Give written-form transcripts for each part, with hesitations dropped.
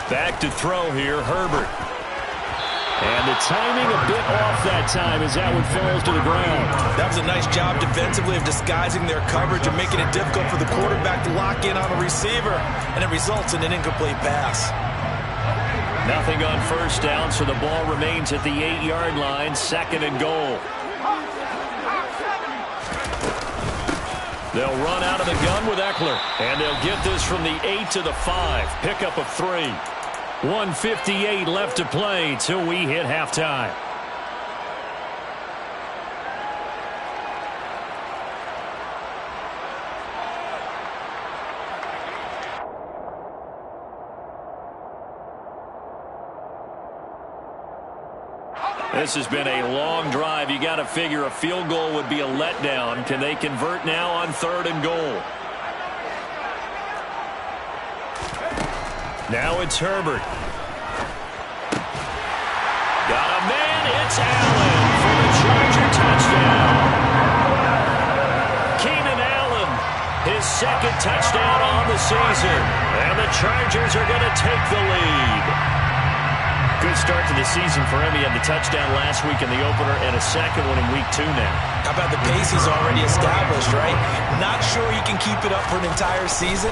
Back to throw here, Herbert. And the timing a bit off that time as that one falls to the ground. That was a nice job defensively of disguising their coverage and making it difficult for the quarterback to lock in on a receiver. And it results in an incomplete pass. Nothing on first down, so the ball remains at the 8-yard line, 2nd and goal. They'll run out of the gun with Eckler, and they'll get this from the 8 to the 5. Pickup of 3. 1:58 left to play till we hit halftime. This has been a long drive. You got to figure a field goal would be a letdown. Can they convert now on 3rd and goal? Now it's Herbert. Got a man. It's Allen for the Charger touchdown. Keenan Allen, his 2nd touchdown on the season. And the Chargers are going to take the lead. Good start to the season for him. He had the touchdown last week in the opener and a 2nd one in week 2 now. How about the pace he's already established, right? Not sure he can keep it up for an entire season,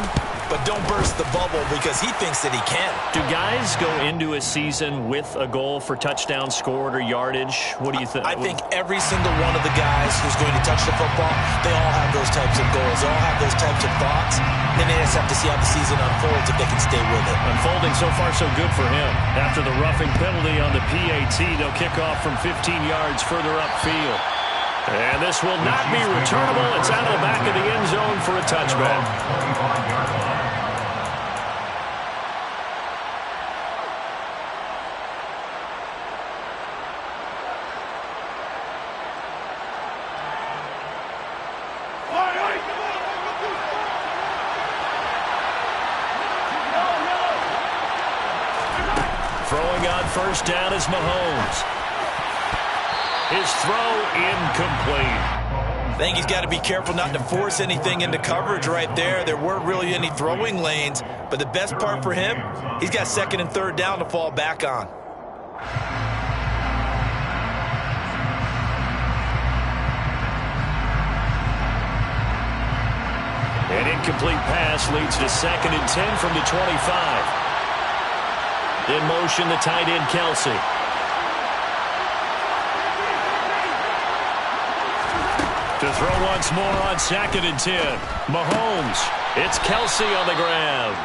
but don't burst the bubble because he thinks that he can. Do guys go into a season with a goal for touchdown scored or yardage? What do you think? I think every single one of the guys who's going to touch the football, they all have those types of goals. They all have those types of thoughts. Then they just have to see how the season unfolds if they can stay with it. Unfolding so far so good for him. After the roughing penalty on the PAT, they'll kick off from 15 yards further upfield. And this will not be returnable. It's out of the back of the end zone for a touchback. Throwing on first down is Mahomes. His throw incomplete. I think he's got to be careful not to force anything into coverage right there. There weren't really any throwing lanes, but the best part for him, he's got 2nd and 3rd down to fall back on. An incomplete pass leads to 2nd and 10 from the 25. In motion, the tight end, Kelce. To throw once more on 2nd and 10. Mahomes. It's Kelce on the ground.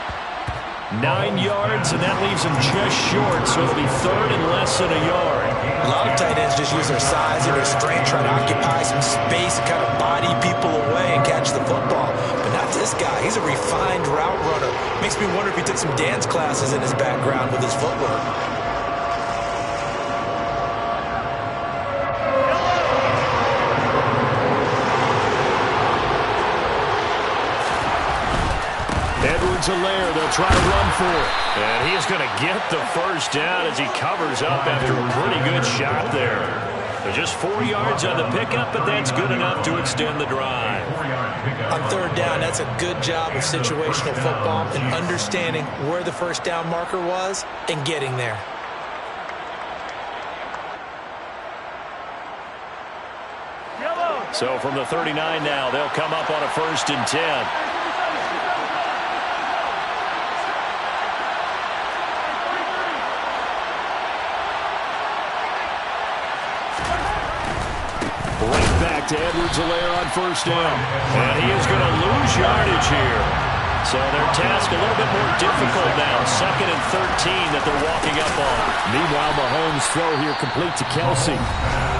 9 yards, and that leaves him just short, so it'll be 3rd and less than a yard. A lot of tight ends just use their size and their strength, try to occupy some space and kind of body people away and catch the football. But not this guy. He's a refined route runner. Makes me wonder if he took some dance classes in his background with his footwork. Edwards-Helaire, they'll try to run for it. And he is going to get the first down as he covers up after a pretty good shot there. Just 4 yards on the pickup, but that's good enough to extend the drive. On 3rd down, that's a good job of situational football and understanding where the first down marker was and getting there. So from the 39 now, they'll come up on a 1st and 10. To Edwards-Helaire on first down. And he is going to lose yardage here. So their task a little bit more difficult now. 2nd and 13 that they're walking up on. Meanwhile, Mahomes' throw here complete to Kelce.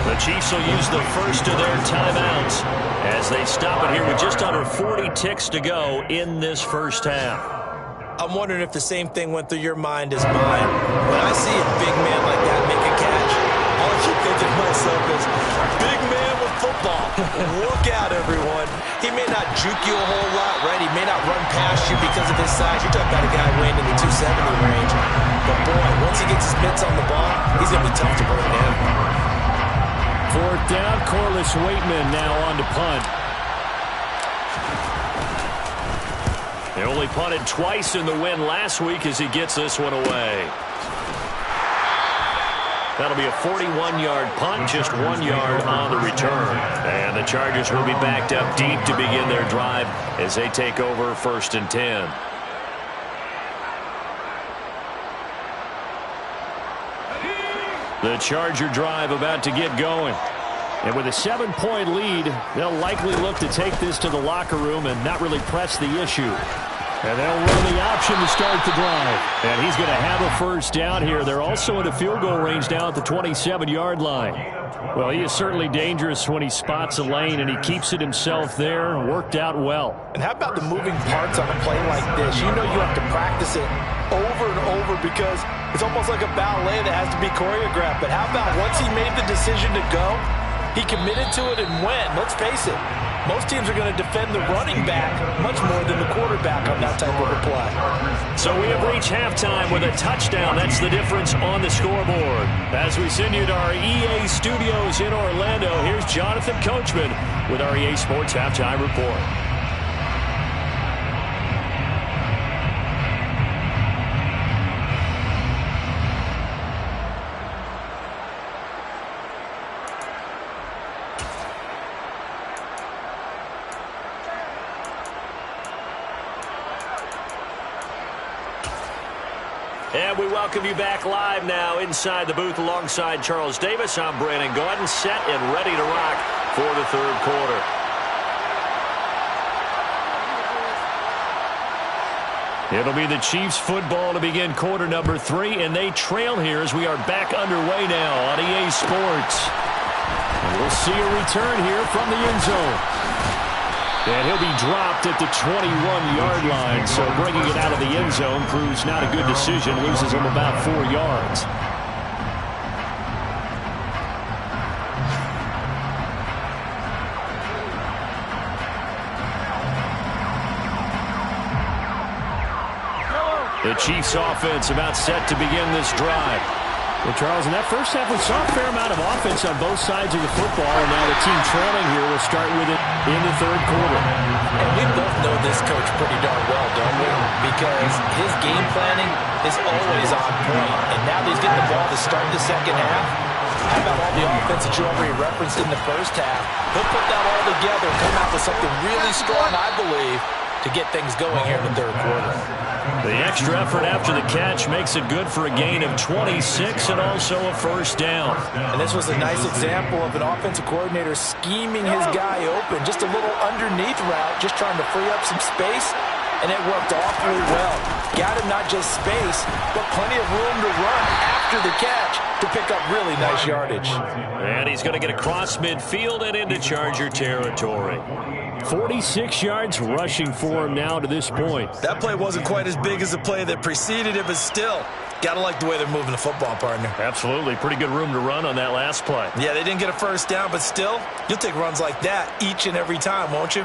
The Chiefs will use the first of their timeouts as they stop it here with just under 40 ticks to go in this first half. I'm wondering if the same thing went through your mind as mine. When I see a big man like that make a catch, all I keep thinking to myself is, big man with football. Look out, everyone. He may not juke you a whole lot, right? He may not run past you because of his size. You're talking about a guy weighing in the 270 range. But, boy, once he gets his mitts on the ball, he's going to be tough to bring down. 4th down, Corliss Waitman now on to punt. They only punted twice in the win last week as he gets this one away. That'll be a 41-yard punt, just 1 yard on the return. And the Chargers will be backed up deep to begin their drive as they take over 1st and 10. The Charger drive about to get going. And with a 7-point lead, they'll likely look to take this to the locker room and not really press the issue. And they'll run the option to start the drive. And he's going to have a first down here. They're also in a field goal range now at the 27-yard line. Well, he is certainly dangerous when he spots a lane, and he keeps it himself there. Worked out well. And how about the moving parts on a play like this? You know you have to practice it over and over because it's almost like a ballet that has to be choreographed. But how about once he made the decision to go, he committed to it and went. Let's face it, most teams are going to defend the running back much more than the quarterback on that type of a play. So we have reached halftime with a touchdown. That's the difference on the scoreboard. As we send you to our EA studios in Orlando, here's Jonathan Coachman with our EA Sports Halftime Report. And we welcome you back live now inside the booth alongside Charles Davis. I'm Brandon Gaudin, set and ready to rock for the third quarter. It'll be the Chiefs football to begin quarter number 3, and they trail here as we are back underway now on EA Sports. And we'll see a return here from the end zone. And he'll be dropped at the 21-yard line, so bringing it out of the end zone proves not a good decision, loses him about 4 yards. The Chiefs offense about set to begin this drive. Well, Charles, in that first half, we saw a fair amount of offense on both sides of the football, and now the team trailing here will start with it in the third quarter. And we both know this coach pretty darn well, don't we? Because his game planning is always on point. And now that he's getting the ball to start the second half, how about all the offense that you already referenced in the first half? He'll put that all together and come out with something really strong, I believe, to get things going here in the third quarter. The extra effort after the catch makes it good for a gain of 26 and also a first down. And this was a nice example of an offensive coordinator scheming his guy open. Just a little underneath route, just trying to free up some space, and it worked awfully well. Got him not just space, but plenty of room to run after the catch to pick up really nice yardage. And he's going to get across midfield and into Charger territory. 46 yards rushing for him now to this point. That play wasn't quite as big as the play that preceded it, but still, got to like the way they're moving the football, partner. Absolutely. Pretty good room to run on that last play. Yeah, they didn't get a first down, but still, you'll take runs like that each and every time, won't you?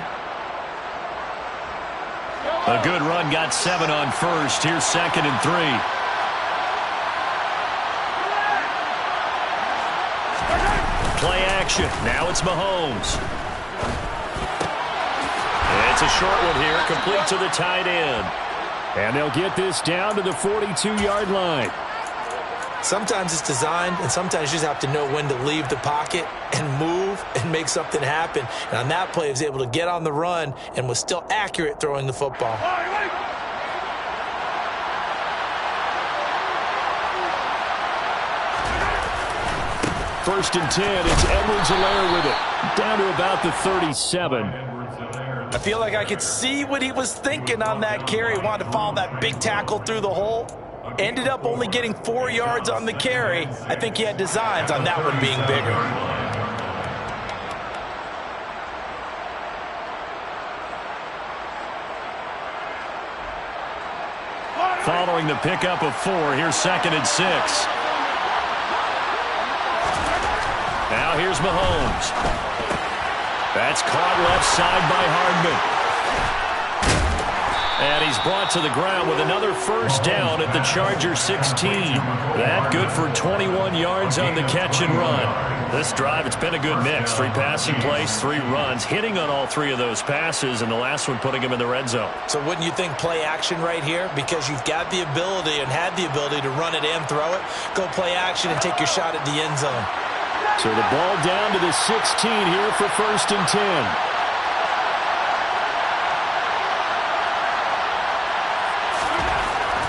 A good run got 7 on first. Here's 2nd and 3. Play action. Now it's Mahomes. It's a short one here, complete to the tight end. And they'll get this down to the 42-yard line. Sometimes it's designed, and sometimes you just have to know when to leave the pocket and move and make something happen. And on that play, he was able to get on the run and was still accurate throwing the football. First and 10, it's Edwards-Helaire with it. Down to about the 37. I feel like I could see what he was thinking on that carry. Wanted to follow that big tackle through the hole. Ended up only getting 4 yards on the carry. I think he had designs on that one being bigger. Following the pickup of 4, here's 2nd and 6. Now here's Mahomes. That's caught left side by Hardman. And he's brought to the ground with another first down at the Chargers 16. That good for 21 yards on the catch and run. This drive, it's been a good mix. 3 passing plays, 3 runs, hitting on all 3 of those passes, and the last one putting him in the red zone. So wouldn't you think play action right here? Because you've got the ability and had the ability to run it and throw it. Go play action and take your shot at the end zone. So the ball down to the 16 here for 1st and 10.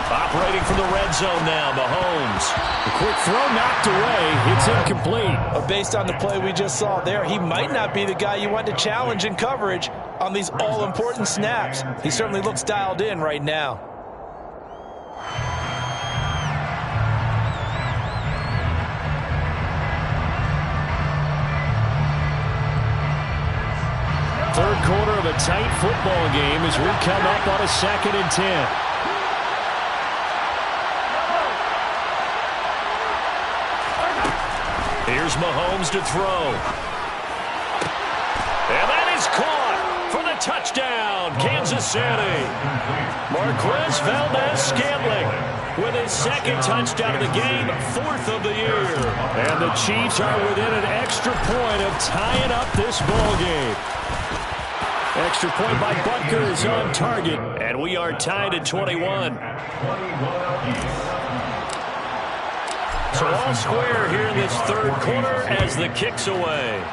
Operating from the red zone now, Mahomes. A quick throw knocked away. It's incomplete. But based on the play we just saw there, he might not be the guy you want to challenge in coverage on these all-important snaps. He certainly looks dialed in right now. Third quarter of a tight football game as we come up on a 2nd and 10. Here's Mahomes to throw. And that is caught for the touchdown, Kansas City. Marquez Valdez-Scantling with his 2nd touchdown of the game, 4th of the year. And the Chiefs are within an extra point of tying up this ball game. Extra point by Butker is on target. And we are tied at 21. So all square here in this 3rd quarter as the kick's away.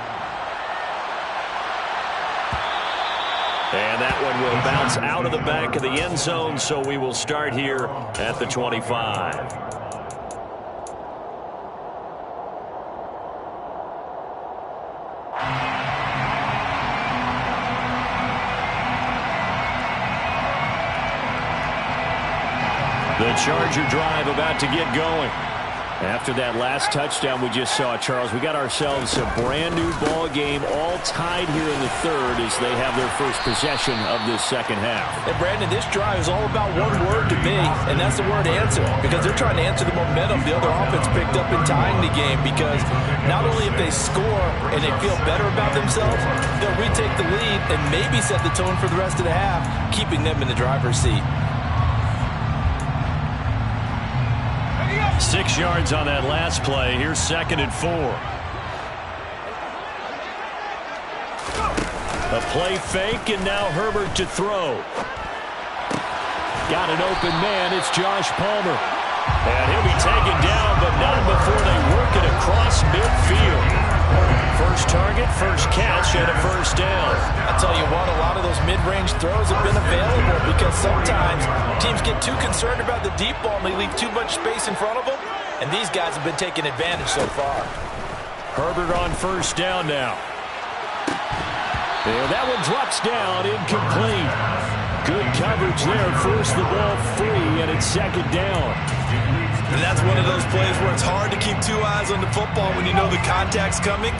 And that one will bounce out of the back of the end zone, so we will start here at the 25. The Charger drive about to get going. After that last touchdown we just saw, Charles, we got ourselves a brand-new ball game, all tied here in the 3rd as they have their first possession of this 2nd half. And, Brandon, this drive is all about one word to me, and that's the word answer, because they're trying to answer the momentum the other offense picked up in tying the game, because not only if they score and they feel better about themselves, they'll retake the lead and maybe set the tone for the rest of the half, keeping them in the driver's seat. 6 yards on that last play. Here's 2nd and 4. A play fake, and now Herbert to throw. Got an open man. It's Josh Palmer. And he'll be taken down, but not before they work it across midfield. First target, first catch, and a first down. I'll tell you what, a lot of those mid-range throws have been available because sometimes teams get too concerned about the deep ball and they leave too much space in front of them, and these guys have been taking advantage so far. Herbert on first down now. And that one drops down, incomplete. Good coverage there, forced the ball free, and it's 2nd down. And that's one of those plays where it's hard to keep 2 eyes on the football when you know the contact's coming,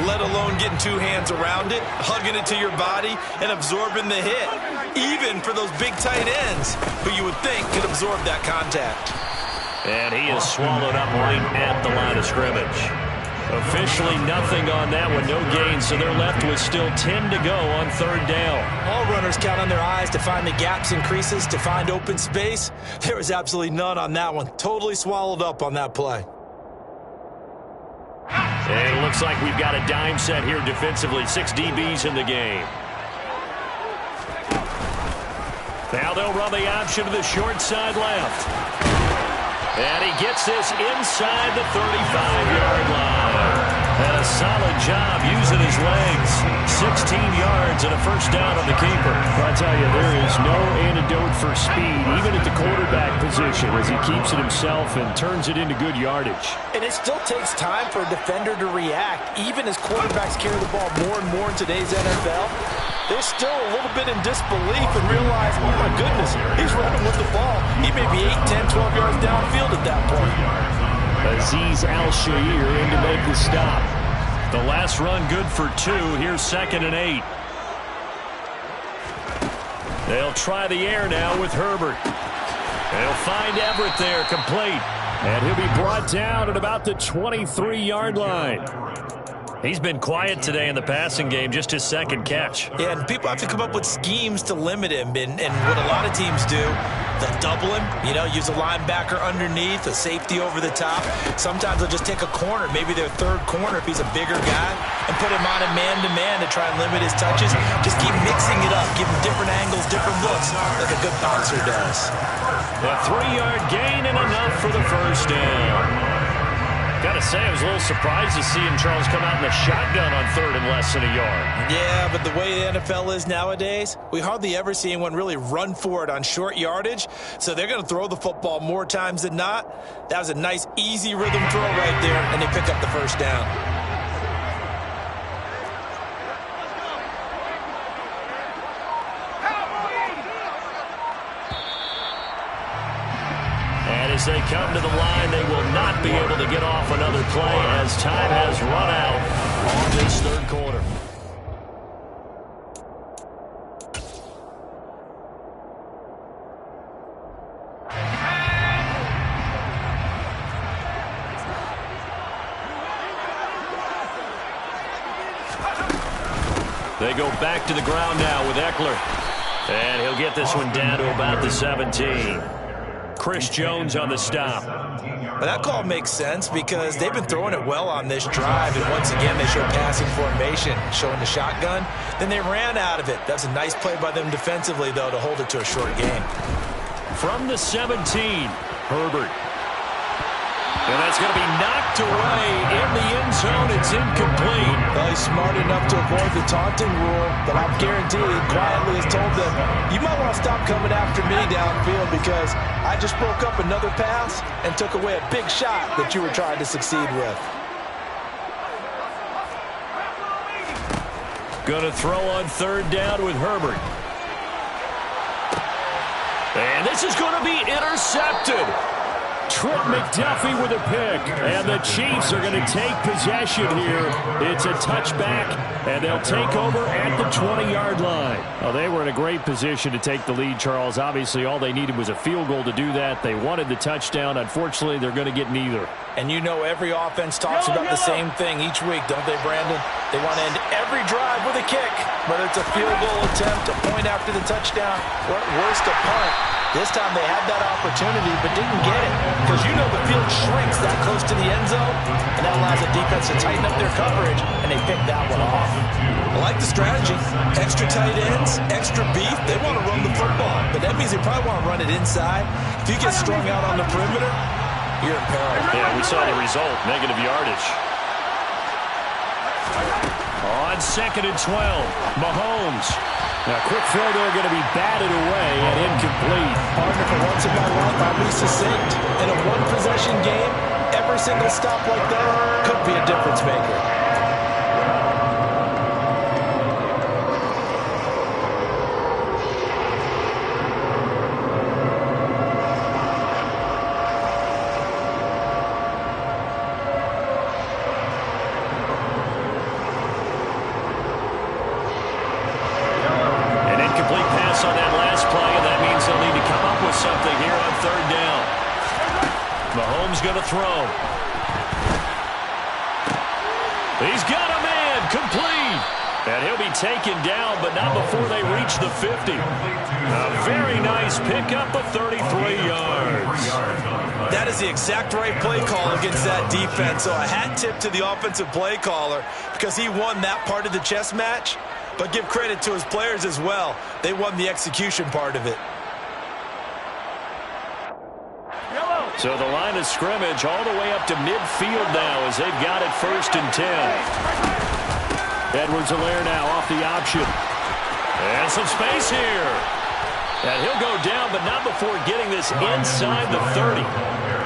let alone getting 2 hands around it, hugging it to your body, and absorbing the hit, even for those big tight ends who you would think could absorb that contact. And he is swallowed up right at the line of scrimmage. Officially nothing on that one, no gain, so they're left with still 10 to go on 3rd down. All runners count on their eyes to find the gaps and creases, to find open space. There was absolutely none on that one. Totally swallowed up on that play. And it looks like we've got a dime set here defensively. 6 DBs in the game. Now they'll run the option to the short side left. And he gets this inside the 35-yard line. And a solid job using his legs. 16 yards and a first down on the keeper. I'll tell you, there is no antidote for speed, even at the quarterback position, as he keeps it himself and turns it into good yardage. And it still takes time for a defender to react, even as quarterbacks carry the ball more and more in today's NFL. They're still a little bit in disbelief and realize, oh my goodness, he's running with the ball. He may be 8, 10, 12 yards downfield at that point. Azeez Al-Shaair in to make the stop. The last run good for 2. Here's 2nd and 8. They'll try the air now with Herbert. They'll find Everett there, complete. And he'll be brought down at about the 23-yard line. He's been quiet today in the passing game, just his second catch. Yeah, and people have to come up with schemes to limit him. And what a lot of teams do, they'll double him, use a linebacker underneath, a safety over the top. Sometimes they'll just take a corner, maybe their third corner if he's a bigger guy, and put him on a man-to-man to try and limit his touches. Just keep mixing it up, give him different angles, different looks, like a good boxer does. A 3-yard gain and enough for the first down. Gotta say, I was a little surprised to see Charles come out in the shotgun on third and less than a yard. Yeah, but the way the NFL is nowadays, we hardly ever see anyone really run for it on short yardage. So they're going to throw the football more times than not. That was a nice, easy rhythm throw right there, and they pick up the first down. As they come to the line, they will not be able to get off another play as time has run out on this third quarter. They go back to the ground now with Eckler. And he'll get this one down to about the 17. Chris Jones on the stop. Well, that call makes sense because they've been throwing it well on this drive, and once again they show passing formation, showing the shotgun. Then they ran out of it. That's a nice play by them defensively, though, to hold it to a short gain. From the 17, Herbert. And that's going to be knocked away in the end zone. It's incomplete. Well, he's smart enough to avoid the taunting rule, but I'm guaranteed he quietly has told them, you might want to stop coming after me downfield because I just broke up another pass and took away a big shot that you were trying to succeed with. Going to throw on third down with Herbert. And this is going to be intercepted. Trent McDuffie with a pick, and the Chiefs are going to take possession here. It's a touchback, and they'll take over at the 20-yard line. Well, they were in a great position to take the lead, Charles. Obviously, all they needed was a field goal to do that. They wanted the touchdown. Unfortunately, they're going to get neither. And every offense talks about the same thing each week, don't they, Brandon? They want to end every drive with a kick, whether it's a field goal attempt, a point after the touchdown, or at worst, a punt. This time they had that opportunity but didn't get it because the field shrinks that close to the end zone, and that allows the defense to tighten up their coverage, and they picked that one off. I like the strategy. Extra tight ends, extra beef. They want to run the football, but that means they probably want to run it inside. If you get strung out on the perimeter, you're in peril. Yeah, we saw the result, negative yardage. On 2nd and 12, Mahomes. Now, quick throw there going to be batted away and incomplete. Partner, for once in my life, I'll be succinct. In a one-possession game, every single stop like that could be a difference maker. Something here on third down. Mahomes going to throw. He's got a man complete. And he'll be taken down, but not before they reach the 50. A very nice pickup of 33 yards. That is the exact right play call against that defense. So a hat tip to the offensive play caller because he won that part of the chess match. But give credit to his players as well. They won the execution part of it. So the line of scrimmage all the way up to midfield now as they've got it 1st and 10. Edwards-Helaire now off the option. And some space here. And he'll go down, but not before getting this inside the 30.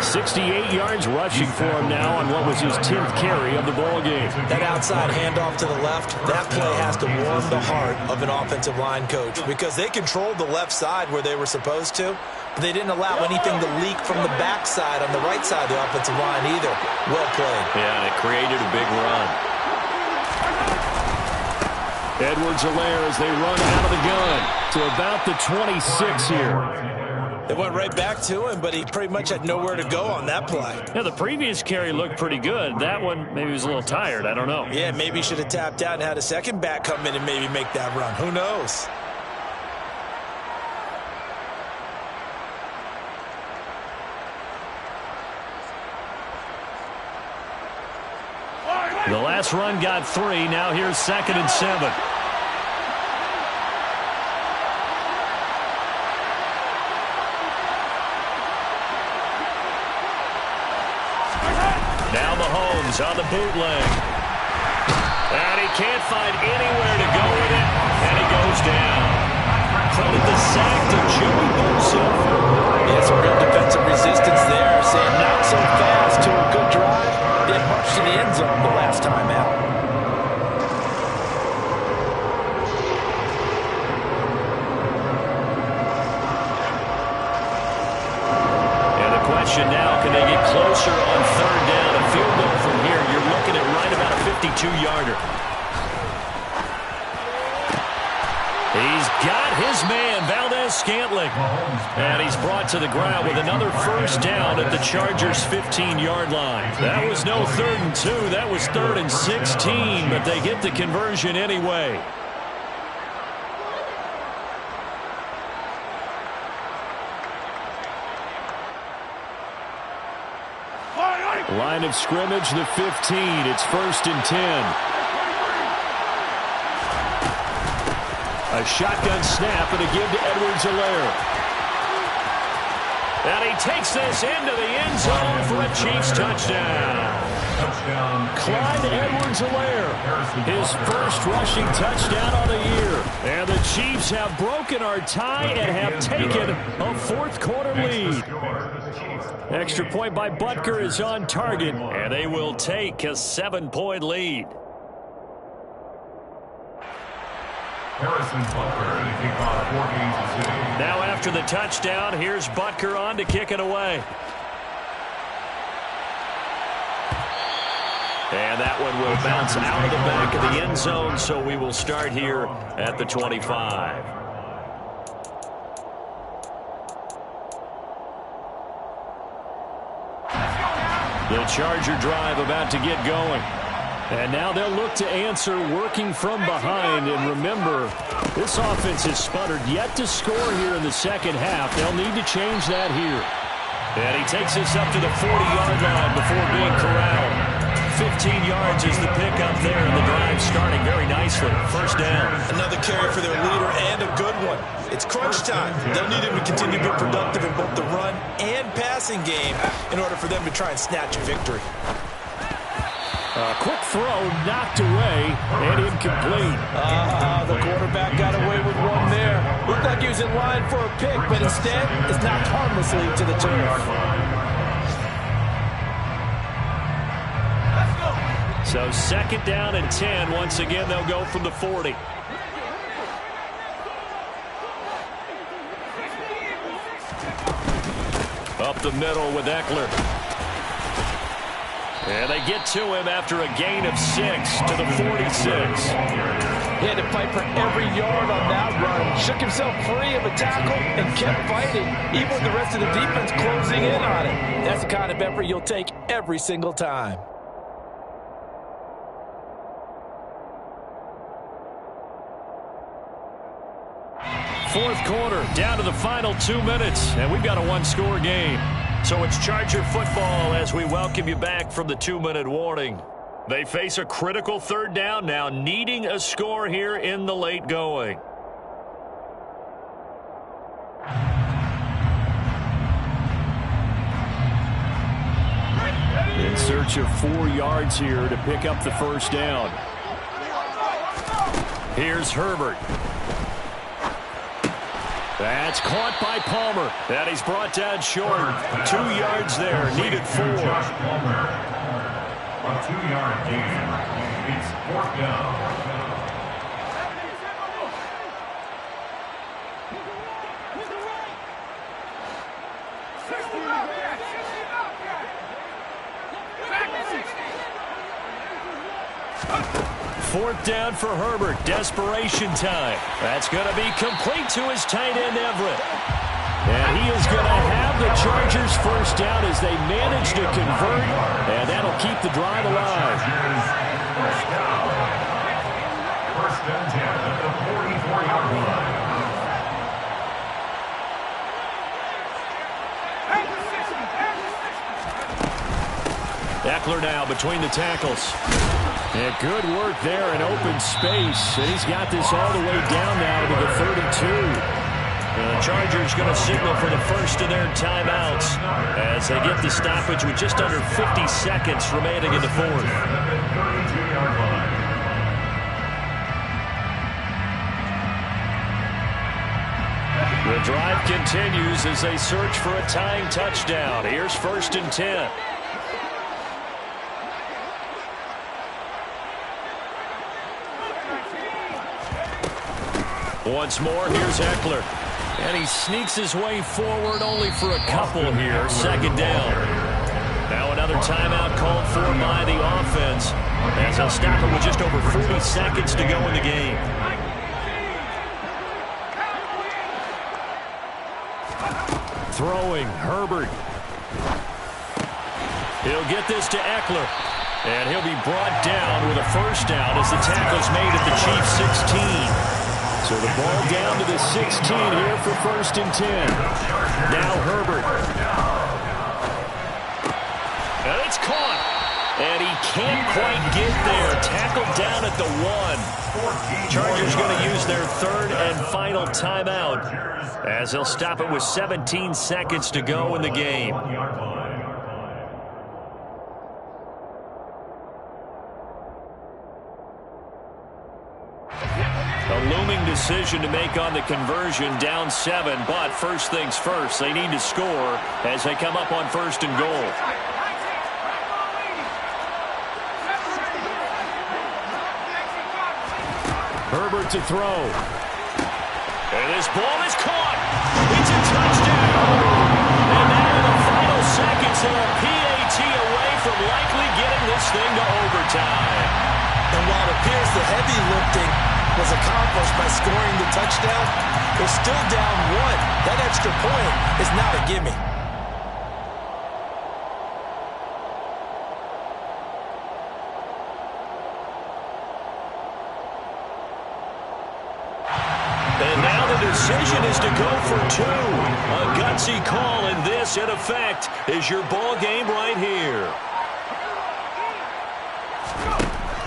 68 yards rushing for him now on what was his 10th carry of the ball game. That outside handoff to the left, that play has to warm the heart of an offensive line coach because they controlled the left side where they were supposed to, but they didn't allow anything to leak from the backside on the right side of the offensive line either. Well played. Yeah, and it created a big run. Edwards-Helaire as they run out of the gun to about the 26 here. They went right back to him, but he pretty much had nowhere to go on that play. Yeah, the previous carry looked pretty good. That one, maybe he was a little tired. I don't know. Yeah, maybe he should have tapped out and had a second back come in and maybe make that run. Who knows? The last run got 3. Now here's 2nd and 7. Now Mahomes on the bootleg. And he can't find anywhere to go with it. And he goes down. Credit the sack to Joey Bosa. Yeah, some real defensive resistance there. Saying not so fast to a good drive. Didn't march to the end zone the last time out. And the question now, can they get closer on 3rd down? A field goal from here, you're looking at right about a 52-yarder. He's got his man, Valdez-Scantling. And he's brought to the ground with another 1st down at the Chargers' 15-yard line. That was no 3rd and 2. That was 3rd and 16, but they get the conversion anyway. Line of scrimmage, the 15. It's 1st and 10. A shotgun snap and a give to Edwards-Helaire. And he takes this into the end zone for a Chiefs touchdown. Clyde Edwards-Helaire, his first rushing touchdown on the year. And the Chiefs have broken our tie and have taken a 4th quarter lead. Extra point by Butker is on target, and they will take a 7-point lead. Harrison Butker to kick off 4 Kansas City. Now after the touchdown, here's Butker on to kick it away. And that one will bounce out of the back of the end zone, so we will start here at the 25. The Charger drive about to get going. And now they'll look to answer working from behind. And remember, this offense has sputtered yet to score here in the 2nd half. They'll need to change that here. And he takes this up to the 40-yard line before being corralled. 15 yards is the pickup there, and the drive starting very nicely. 1st down. Another carry for their leader and a good one. It's crunch time. They'll need him to continue to be productive in both the run and passing game in order for them to try and snatch a victory. Quick throw knocked away and incomplete. The quarterback got away with one there. Looked like he was in line for a pick, but instead is knocked harmlessly to the turf. So 2nd down and 10. Once again, they'll go from the 40. Up the middle with Eckler. And they get to him after a gain of 6 to the 46. He had to fight for every yard on that run. Shook himself free of a tackle and kept fighting, even with the rest of the defense closing in on him. That's the kind of effort you'll take every single time. Fourth quarter, down to the final 2 minutes, and we've got a 1-score game. So it's Charger football as we welcome you back from the 2-minute warning. They face a critical 3rd down now, needing a score here in the late going. In search of 4 yards here to pick up the 1st down. Here's Herbert. That's caught by Palmer. And he's brought down short. 2 yards there. Needed 4. Josh Palmer, a 2-yard gain. It's 4th down. Fourth down for Herbert. Desperation time. That's going to be complete to his tight end, Everett. And he is going to have the Chargers first down as they manage to convert, and that'll keep the drive alive. First down. First and 10 at the 44-yard line. Eckler now between the tackles. And good work there in open space. And he's got this all the way down now to the 32. The Chargers going to signal for the first of their timeouts as they get the stoppage with just under 50 seconds remaining in the fourth. The drive continues as they search for a tying touchdown. Here's first and 10. Once more, here's Eckler. And he sneaks his way forward only for a couple here. Second down. Now another timeout called for by the offense as they'll stop it with just over 40 seconds to go in the game. Throwing, Herbert. He'll get this to Eckler. And he'll be brought down with a first down as the tackle's made at the Chiefs' 16. So the ball down to the 16 here for first and 10. Now Herbert. And it's caught. And he can't quite get there. Tackled down at the 1. Chargers going to use their third and final timeout as they'll stop it with 17 seconds to go in the game. A looming decision to make on the conversion, down 7, but first things first, they need to score as they come up on first and goal. Herbert to throw. And this ball is caught. It's a touchdown. And now in the final seconds, they're a PAT away from likely getting this thing to overtime. And while it appears the heavy lifting was accomplished by scoring the touchdown, they're still down 1. That extra point is not a gimme. And now the decision is to go for 2. A gutsy call, and this, in effect, is your ball game right here.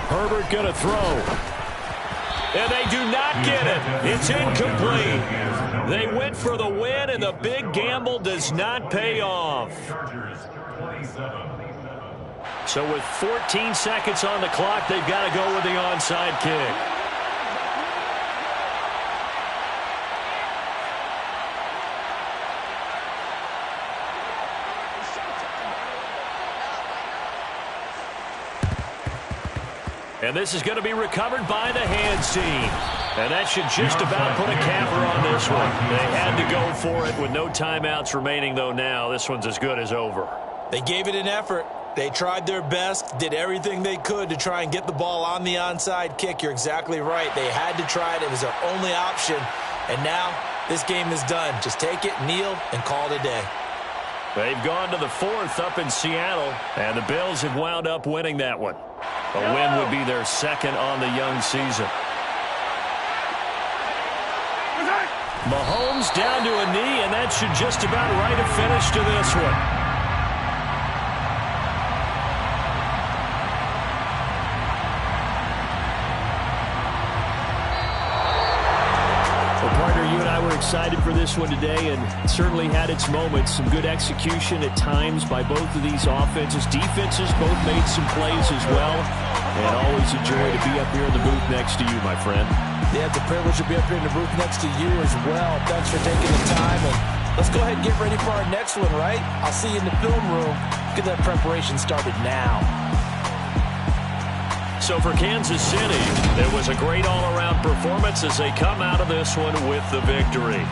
Herbert going to throw. And they do not get it. It's incomplete. They went for the win, and the big gamble does not pay off. So with 14 seconds on the clock, they've got to go with the onside kick. And this is going to be recovered by the hands team. And that should just about put a capper on this one. They had to go for it with no timeouts remaining, though now. This one's as good as over. They gave it an effort. They tried their best, did everything they could to try and get the ball on the onside kick. You're exactly right. They had to try it. It was their only option. And now this game is done. Just take it, kneel, and call it a day. They've gone to the 4th up in Seattle, and the Bills have wound up winning that one. A win would be their second on the young season. Mahomes down to a knee, and that should just about write a finish to this one. Excited for this one today, and it certainly had its moments. Some good execution at times by both of these offenses. Defenses both made some plays as well, and always a joy to be up here in the booth next to you, my friend. Yeah, it's a privilege to be up here in the booth next to you as well. Thanks for taking the time, and let's go ahead and get ready for our next one, right? I'll see you in the film room. Get that preparation started now. So for Kansas City, it was a great all-around performance as they come out of this one with the victory.